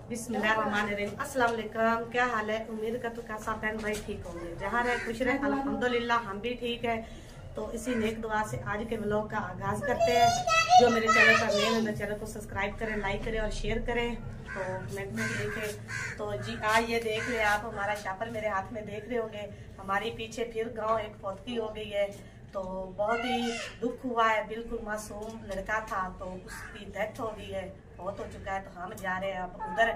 बिस्मिल्लाहिर्रहमानिर्रहीम। अस्सलाम वालेकुम। क्या हाल है? उम्मीद करती हूँ सब बहन भाई ठीक होंगे, जहाँ रहे खुश रहे। अल्हम्दुलिल्लाह हम भी ठीक है। तो इसी नेक दुआ से आज के व्लॉग का आगाज करते हैं। जो मेरे चैनल पर नए हैं मेरे चैनल को सब्सक्राइब करें, लाइक करें और शेयर करें। तो नेट में देखें तो जी आज ये देख ले आप, हमारा शापर मेरे हाथ में देख रहे होंगे। हमारी पीछे फिर गाँव एक फौतगी हो गई है, तो बहुत ही दुख हुआ है। बिल्कुल मासूम लड़का था, तो उसकी डेथ हो गई है, बहुत हो चुका है। तो हम जा रहे हैं अब उधर,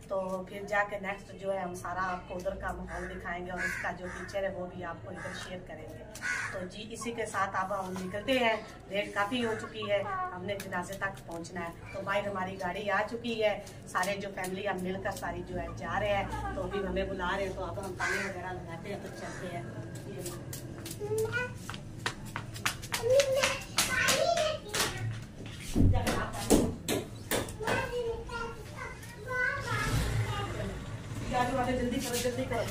तो फिर जाके नेक्स्ट जो है हम सारा आपको उधर का माहौल दिखाएंगे और उसका जो पिक्चर है वो भी आपको इधर शेयर करेंगे। तो जी इसी के साथ अब हम निकलते हैं। लेट काफ़ी हो चुकी है, हमने जनाजे तक पहुंचना है। तो बाहर हमारी गाड़ी आ चुकी है, सारे जो फैमिली हम मिलकर सारी जो है जा रहे हैं। तो अभी हमें बुला रहे हैं, तो अब हम पानी वगैरह लगाते हैं तो चलते हैं। जल्दी करो जल्दी करो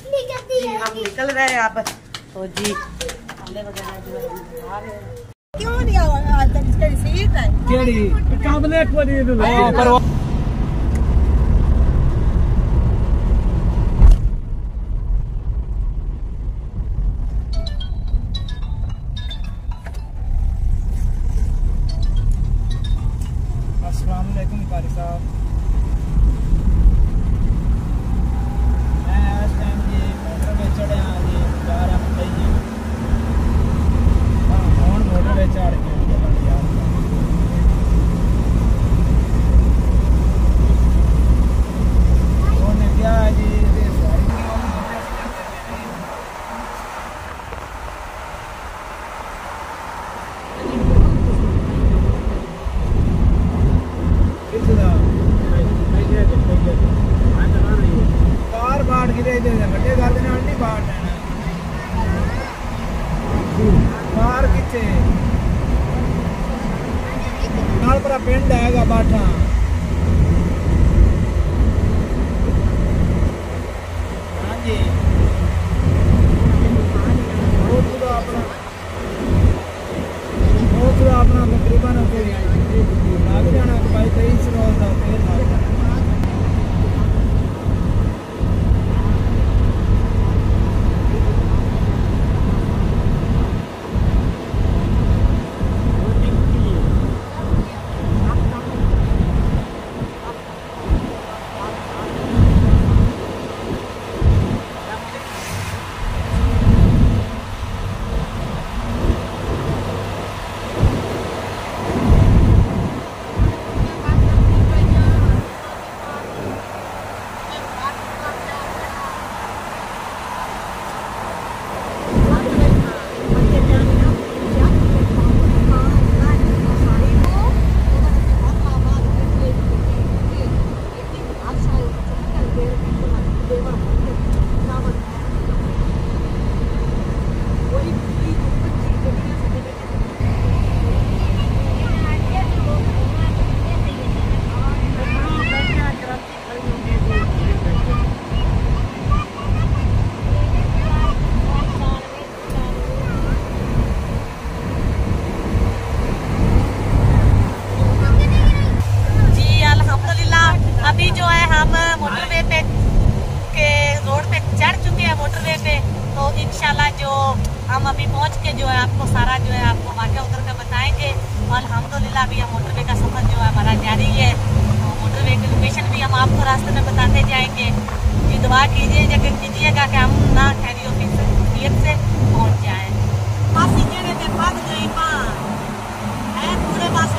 जी, हम निकल रहे हैं अब। तो जी हमने वगैरह जो है आ रहे हैं। क्यों नहीं आवाज इसका सीट है केड़ी काबलेट वाली पर अस्सलाम वालेकुम कारी साहब। पिंड है बाठा हाँ जी अपना तकरीबन लग जाना भाई 23 रोज का तेल लग जाना। अभी जो है हम मोटरवे पे के रोड पे चढ़ चुके हैं मोटरवे पे। तो इंशाल्लाह जो हम अभी पहुंच के जो है आपको सारा जो है आपको वाक़या उधर का बताएंगे। और अल्हम्दुलिल्लाह अभी हम मोटरवे का सफर जो है हमारा जारी है। तो मोटरवे की लोकेशन भी हम आपको रास्ते में बताते जाएंगे। ये दुआ कीजिएगा कि हम ना खैरियत से पहुँच जाए। पूरे पास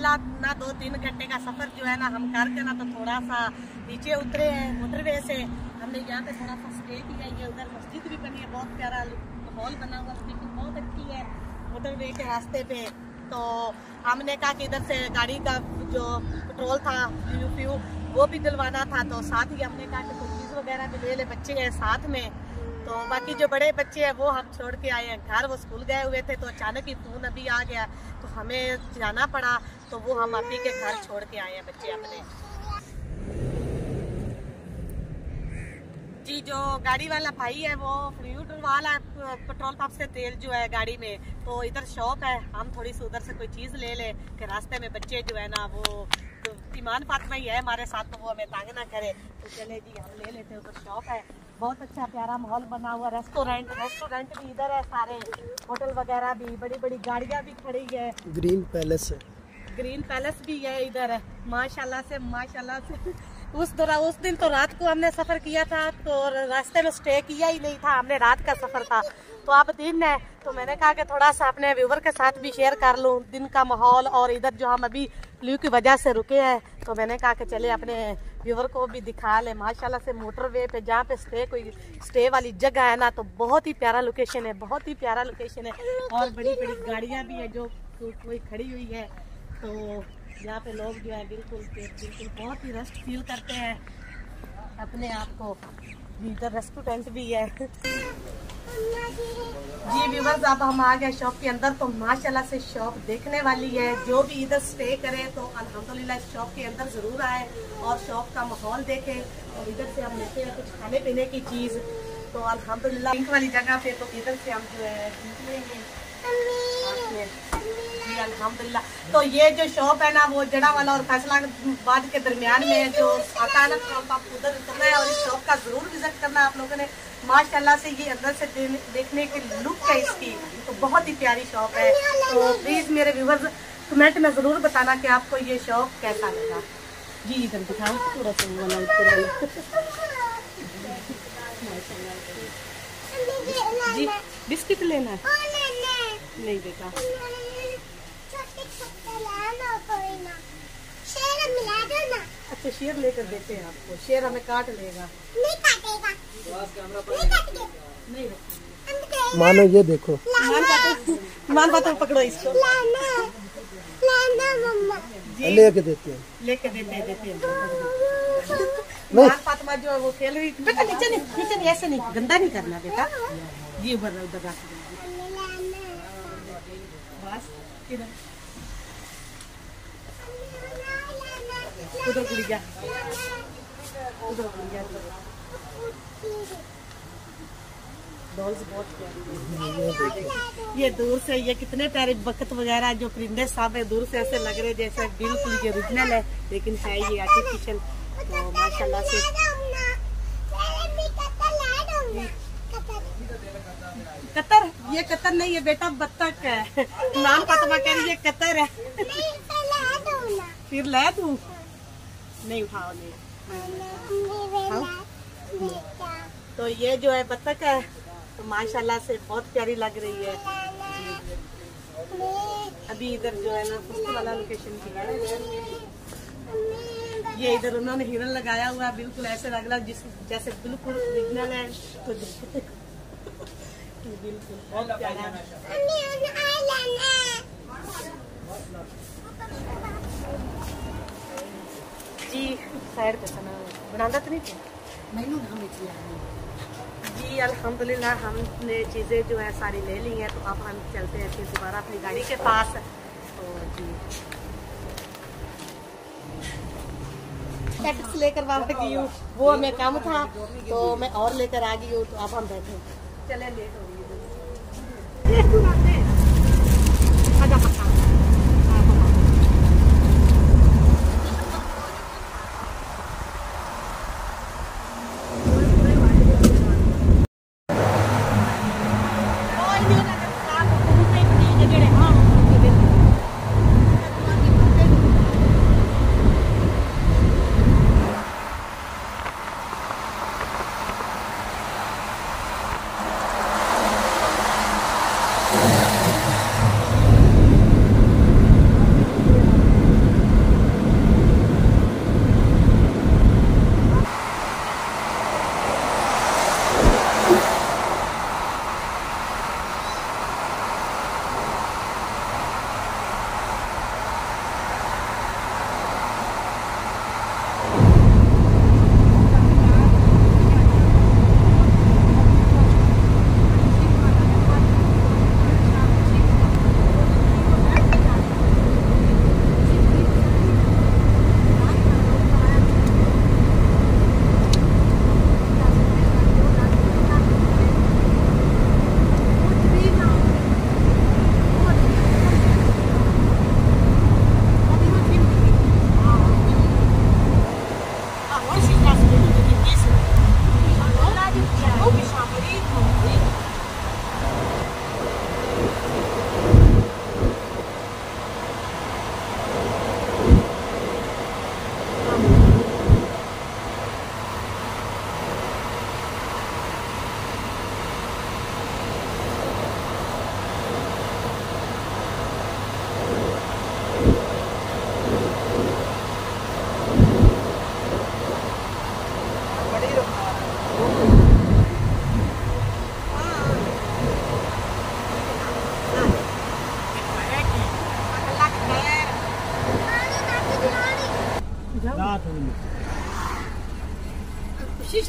अल्हम्दुलिल्लाह ना 2-3 घंटे का सफ़र जो है ना हम करके ना तो थोड़ा सा नीचे उतरे हैं मोटरवे से। हमने यहाँ पे थोड़ा सा स्टे किया। ये उधर मस्जिद भी बनी है, बहुत प्यारा माहौल बना हुआ, बिल्कुल बहुत अच्छी है मोटरवे के रास्ते पे। तो हमने कहा कि इधर से गाड़ी का जो पेट्रोल था फ्यू वो भी दिलवाना था, तो साथ ही हमने कहा कि कुछ चीज़ वगैरह भी ले ले, बच्चे हैं साथ में। तो बाकी जो बड़े बच्चे हैं वो हम छोड़ के आए हैं घर, वो स्कूल गए हुए थे, तो अचानक ही फ़ोन अभी आ गया तो हमें जाना पड़ा, तो वो हम अभी के घर छोड़ के आए हैं बच्चे अपने। जी जो गाड़ी वाला भाई है वो फ्री वाला पेट्रोल पंप से तेल जो है गाड़ी में, तो इधर शॉप है, हम थोड़ी सी उधर से कोई चीज़ ले ले कि रास्ते में बच्चे जो है ना वो तो ईमान फातिमा ही है हमारे साथ, तो वो हमें तंग ना करे, तो चले जी हम ले लेते हैं। उधर शॉप है, बहुत अच्छा प्यारा माहौल बना हुआ, रेस्टोरेंट भी इधर है सारे, होटल वगैरह भी, बड़ी बड़ी गाड़ियाँ भी खड़ी है, ग्रीन पैलेस भी है इधर है। माशाल्लाह से उस दिन तो रात को हमने सफ़र किया था, तो रास्ते में स्टे किया ही नहीं था, हमने रात का सफ़र था, तो अब दिन है, तो मैंने कहा कि थोड़ा सा अपने व्यूवर के साथ भी शेयर कर लूँ दिन का माहौल। और इधर जो हम अभी फ्लू की वजह से रुके हैं, तो मैंने कहा कि चले अपने व्यूवर को भी दिखा ले। माशाल्लाह से मोटरवे पे जहाँ पे स्टे वाली जगह है ना, तो बहुत ही प्यारा लोकेशन है, बहुत ही प्यारा लोकेशन है, और बड़ी बड़ी गाड़ियाँ भी है जो कोई खड़ी हुई है, तो यहाँ पे लोग जो है बिल्कुल बहुत ही रेस्ट फील करते हैं अपने आप को। इधर रेस्टोरेंट भी है। जी व्यूवर्स अब हम आ गए शॉप के अंदर, तो माशाल्लाह से शॉप देखने वाली है, जो भी इधर स्टे करे तो अल्हम्दुलिल्लाह इस शॉप के अंदर ज़रूर आए और शॉप का माहौल देखें। और इधर से हम लेते हैं कुछ खाने पीने की चीज़, तो अल्हम्दुलिल्लाह पिंक वाली जगह पे, तो इधर से हम जो है निकलेंगे जी अल्हम्दुलिल्लाह। तो ये जो शॉप है ना वो जड़ा वाला और फैसलाबाद के दरमियान में जो आता है ना, तो आप उधर उतरना है और इस शॉप का ज़रूर विजिट करना आप लोगों ने। माशाल्लाह से ये अंदर से देखने की लुक है इसकी, तो बहुत ही प्यारी शॉप है। तो प्लीज़ मेरे व्यूवर्स कमेंट में ज़रूर बताना कि आपको ये शॉप कैसा लगा। जी इधर दिखाओ थोड़ा सा वाला जी बिस्किट लेना है नहीं बेटा, अच्छा शेर लेकर देते हैं आपको, शेर हमें काट लेगा नहीं मानो ये देखो मान बात पकड़ो इसको लेके देते हैं फातिमा जो वो खेल रही बेटा, नीचे नहीं ऐसे नहीं, गंदा नहीं करना बेटा जी, उधर उधर बस उधर गुड़िया डॉल्स बहुत प्यारी, ये दूर से ये कितने प्यारे बकत वगैरह जो परिंदे साफ है, दूर से ऐसे लग रहे जैसे बिल्कुल ये ओरिजिनल है, लेकिन है ये आर्टिफिशियल। तो माशाल्लाह से कतर, ये कतर नहीं है बेटा बत्तख है, नाम फातिमा कह रही है कतर है, फिर ला दूं नहीं उठाओ नहीं। तो ये जो है बत्तख है, तो माशाल्लाह से बहुत प्यारी लग रही है। अभी इधर जो है ना फुस्ती वाला लोकेशन भी है, ये इधर उन्होंने हिरन लगाया हुआ है, बिल्कुल ऐसे लग रहा है जैसे बिल्कुल ओरिजिनल है, तो बिल्कुल बहुत प्यारा है। जी साइड पे सना बनाना तो नहीं थे मैनू ना जी अल्हम्दुलिल्लाह हमने चीज़ें जो है सारी ले ली हैं, तो अब हम चलते हैं फिर दोबारा अपनी गाड़ी के पास। तो जी टैक्स लेकर वापस गई हूँ, वो हमें काम था तो मैं और लेकर आ गई हूँ, तो अब हम बैठे चले लेट हो गई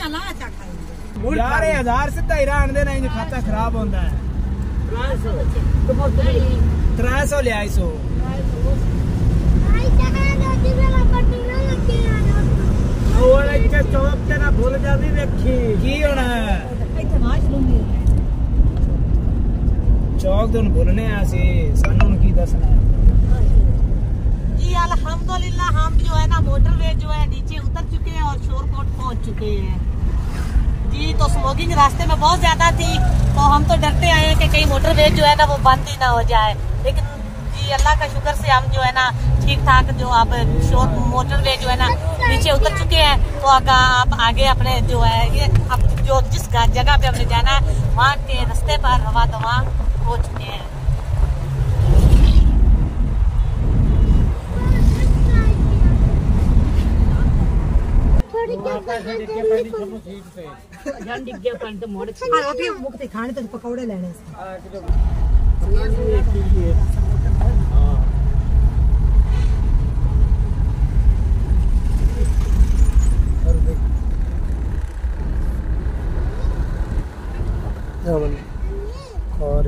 इंशाल्लाह अच्छा खाएंगे। यार 1000 सिद्धा ही रहने देना, इंज खाता खराब होता है। 300 ले आई सो और इतने चौक ते ना भूल जावी वेखी की होना है चौक तो भूलने आसी सानू की दसना जी। अल्हम्दुलिल्लाह हम जो है ना मोटरवे जो है नीचे उतर चुके हैं और शोरकोट पहुंच चुके हैं जी। तो स्मोकिंग रास्ते में बहुत ज्यादा थी, तो हम तो डरते आए हैं कि कहीं मोटरवे जो है ना वो बंद ही ना हो जाए, लेकिन जी अल्लाह का शुक्र से हम जो है ना ठीक ठाक जो अब मोटरवे जो है ना नीचे उतर चुके हैं। तो आप आगे अपने जो है ये अब जो जिस जगह पे हमने जाना है वहाँ के रास्ते पर रवा दवा हो चुके हैं। रोटी खाने तो पकौड़े लेने और